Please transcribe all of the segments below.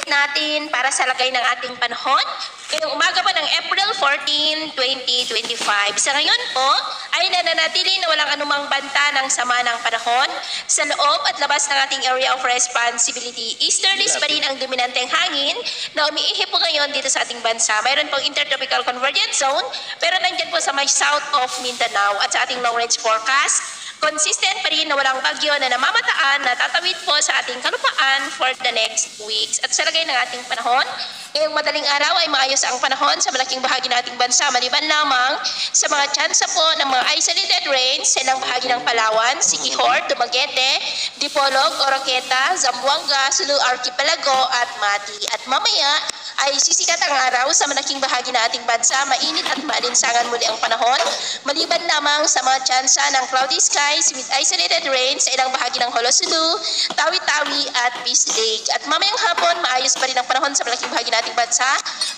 update natin para sa lagay ng ating panahon. Ngayong umaga po ng April 14, 2025. Sa ngayon po ay nananatili na walang anumang banta ng sama ng panahon sa loob at labas ng ating area of responsibility. Easterlies pa rin ang dominanteng hangin na umiihip po ngayon dito sa ating bansa. Mayroon pong intertropical convergence zone pero nandyan po sa may south of Mindanao at sa ating long range forecast. Consistent pa rin na walang bagyo na namamataan na tatawid po sa ating kalupaan for the next weeks. At sa lagay ng ating panahon, ngayong madaling araw ay maayos ang panahon sa malaking bahagi ng ating bansa, maliban lamang sa mga tsansa po ng mga isolated rains sa ilang bahagi ng Palawan, Siquijor, Dumaguete, Dipolog, Oroqueta, Zamboanga, Sulu Archipelago at Mati. At mamaya ay sisikat ang araw sa malaking bahagi ng ating bansa, mainit at maalinsangan muli ang panahon, maliban lamang sa mga tsansa ng cloudy skies with isolated rain sa ilang bahagi ng Holosulu, Tawi-Tawi at Peace Lake. At mamayang hapon, maayos pa rin ang panahon sa malaking bahagi ng ating bansa,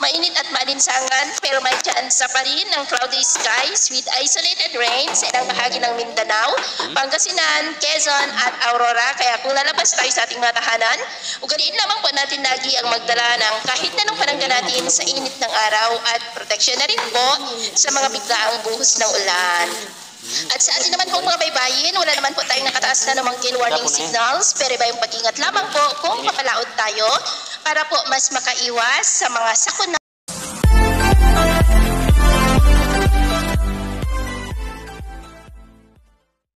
mainit at maalinsangan pero may tsansa pa rin ng cloudy skies with isolated rain sa ilang bahagi ng Mindanao, Pangasinan, Quezon at Aurora. Kaya kung lalabas tayo sa ating mga tahanan, ugaliin lamang po natin lagi ang magdala ng kahit na anong panangga natin sa init ng araw at proteksyon na rin po sa mga biglaang buhos ng ulan. At sa atin naman pong mga baybayin, wala naman po tayong nakataas na namang gale warning signals, pero iba yung pag-ingat lamang po kung papalaod tayo para po mas makaiwas sa mga sakuna